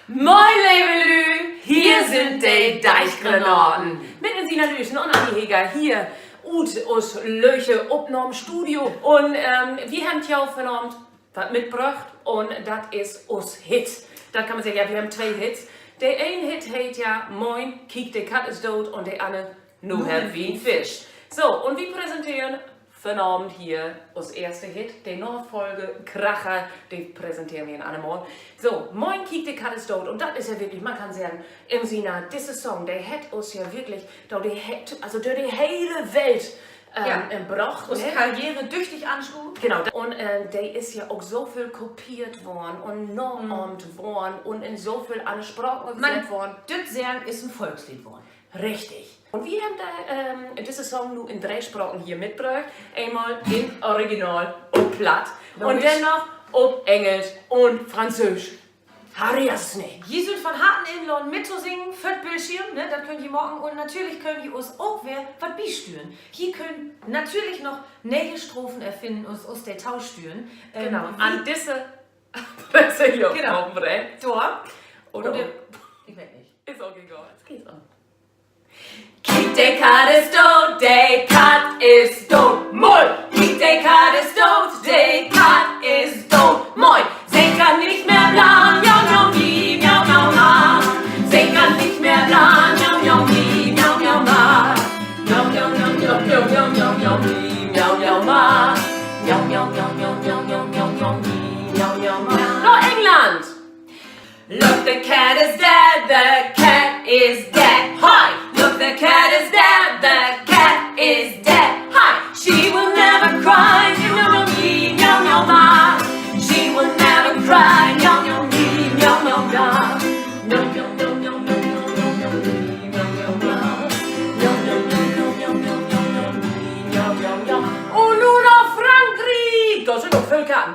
Moin Levelü, hier sind die Deichgranaten. Mit den Sina Lüchen und Anni Heger hier aus Löche Opnom Studio. Und wir haben hier vernommen, was mitgebracht und das ist uns Hit. Da kann man sagen, ja, wir haben zwei Hits. Der eine Hit heißt ja Moin, kiek, die Kat ist tot und der andere Nu hat wie ein Fisch. So, und wir präsentieren vernommen hier als erster Hit, der Nachfolge Kracher, den präsentieren wir in einem Mal. So, Moin, kiek, die Kat ist tot und das ist ja wirklich, man kann sagen, im Sinne, dieser Song, der hat uns ja wirklich, also durch die hele Welt gebracht. Unsere Karriere tüchtig anschlug. Genau, und der ist ja auch so viel kopiert worden und normt worden und in so viel angesprochen worden. Dützern ist ein Volkslied worden. Richtig. Und wir haben diesen Song nur in 3 Sprachen hier mitgebracht. Einmal in Original und Platt. Und dann noch auf Englisch und Französisch. Harry ist nicht. Hier sind von harten Inlern mitzusingen, für Bildschirm, ne, das könnt ihr morgen. Und natürlich können wir uns auch was beistüren. Hier können natürlich noch neue Strophen erfinden, aus der Tauschstüren. Genau, an diese Presse hier genau. auf dem Brett. Tor. Oder ich weiß nicht. ist auch egal, jetzt geht's an. Kiek, de Kat is dood, de Kat is dood, mooi. Kiek, de Kat is dood, de Kat is dood, mooi. Sie kann nicht mehr blan, miau, miau, mi, miau, miau, ma. Sie kann nicht mehr blan, miau, miau, mi, miau, miau, ma. Miau, miau, miau, miau, miau, miau, miau, miau, mi, miau, miau, ma. Miau, miau, miau, miau, miau, miau, miau, miau, mi, miau, miau, ma. Noch England! Look, the cat is dead, the cat is dead, hi! Look, the cat is dead, the cat is dead, hi! She will never cry, meow, meow, me, meow, meow, ma. She will never cry, meow, meow, me, meow, meow, ma. Meow, meow, meow, meow, meow, meow, meow, meow, me, meow, meow, ma. Meow, meow, meow, meow, meow, meow, meow, meow, me, meow, meow, meow. Und nun auf Frankreich! Da sind noch Völker.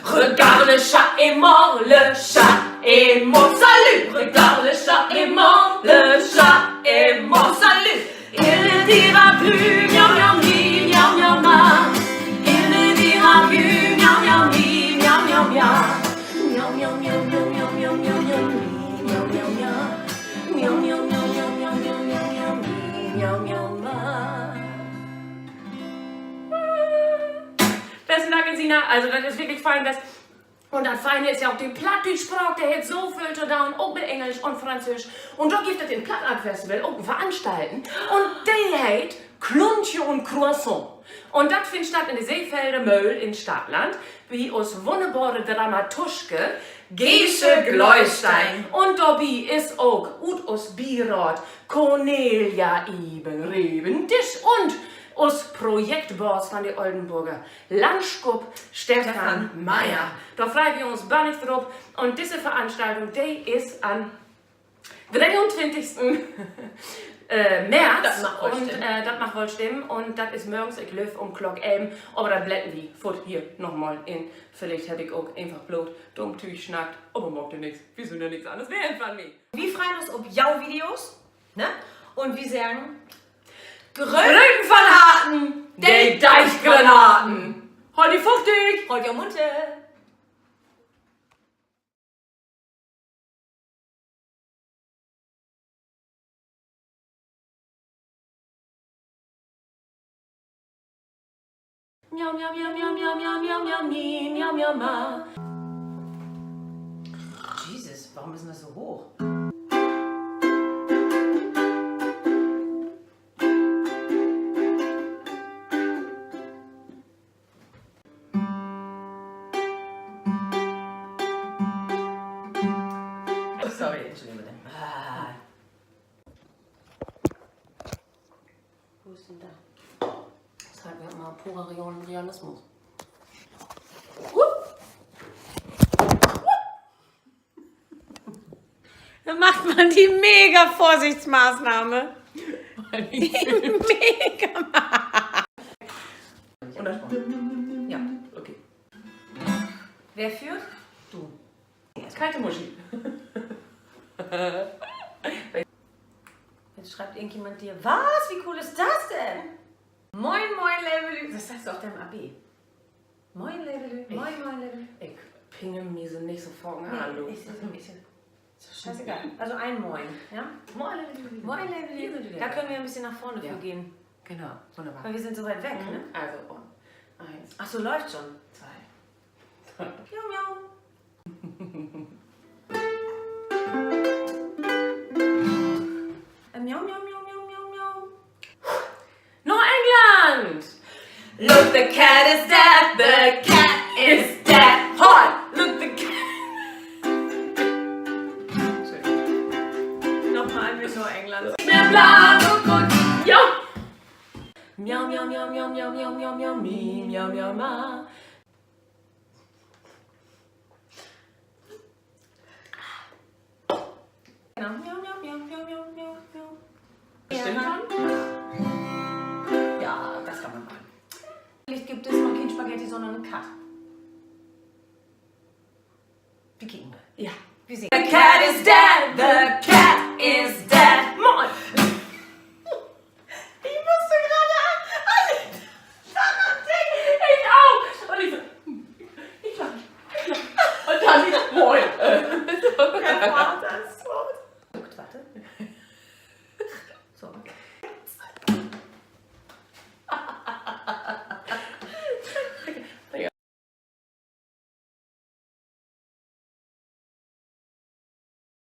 Regarde le chat est mort, le chat est mort, salut! Regarde le chat est mort, le chat est mort, salut! Il ne dira plus miau miau mi, miau miau ma. Il ne dira plus miau miau mi, miau miau miau. Miau miau miau miau miau miau miau miau mi, miau miau miau. Miau miau miau miau miau miau miau miau mi, miau miau ma. Besten Dank, Sina. Also, das ist wirklich fein. Und das Feine ist ja auch die Plattdeutsch-Sprach, der hat so viel zu tun, auch mit Englisch und Französisch. Und da gibt es den Plattart-Festival auch veranstalten. Und der heißt Kluntje und Croissant. Und das findet statt in der Seefelder Möll in Stadtland, wie aus wunderbare Dramatuschke Gesche Gleustein. Und dabei ist auch ut aus Bierat Cornelia Iben-Rebentisch und aus Projektboss von der Oldenburger Landschub Stefan Meyer. Da freuen wir uns bannig drauf. Und diese Veranstaltung, die ist am 23. März. Das macht wohl und stimmen. das macht wohl stimmen. Und das ist morgens, ich löf um Glock 11. Aber dann blätten wir fort hier nochmal in. Vielleicht habe ich auch einfach bloß dumm Tüch schnackt. Aber mag dir nichts. Wir sind ja nichts anderes wählen von mir. Wir freuen uns auf Jau-Videos, ne? Und wir sagen, Gründen von Harten, die Deichgranaten. Heute fuchtig. heute Munte. Miau, miau, miau, miau, miau, miau, miau, miau, mi, miau, miau, ma. Jesus, warum ist denn das so hoch? Sorry, entschuldigung bitte. Wo ist denn da? Das halten wir mal purer Realismus. Da macht man die mega Vorsichtsmaßnahme. Die mega. Und dann, Ja. okay. Wer führt? Du. Kalte Muschi. Jetzt schreibt irgendjemand dir, was? Wie cool ist das denn? Moin, moin, Levelü. Das sagst du auch deinem AB. Moin, Levelü. Moin, moin, Levelü. Ich pinge mir so nicht so vorne an, du. Scheißegal. Also ein Moin, ja? Moin, Moin, Level. Da können wir ein bisschen nach vorne Ja. für gehen. Genau, wunderbar. Weil wir sind so weit weg, ne? Also, und 1, Ach so, läuft schon. 2. Miau, miau. Miau, miau, miau, miau, miau, miau. Nur England! Look, the cat is dead, the cat is dead. Hot! Look, the cat. Nochmal mit nur England. Mir bla, so gut. Ja! Miau, miau, miau, miau, miau, miau, miau, miau, mi, miau, miau, ma. Genau. Miau, miau, miau, miau, miau, miau, miau. Stimmt schon? Ja, das kann man machen. Vielleicht gibt es noch kein Spaghetti, sondern einen Cut. Wie kriegen wir? Ja. Wir sehen. The cat is dead.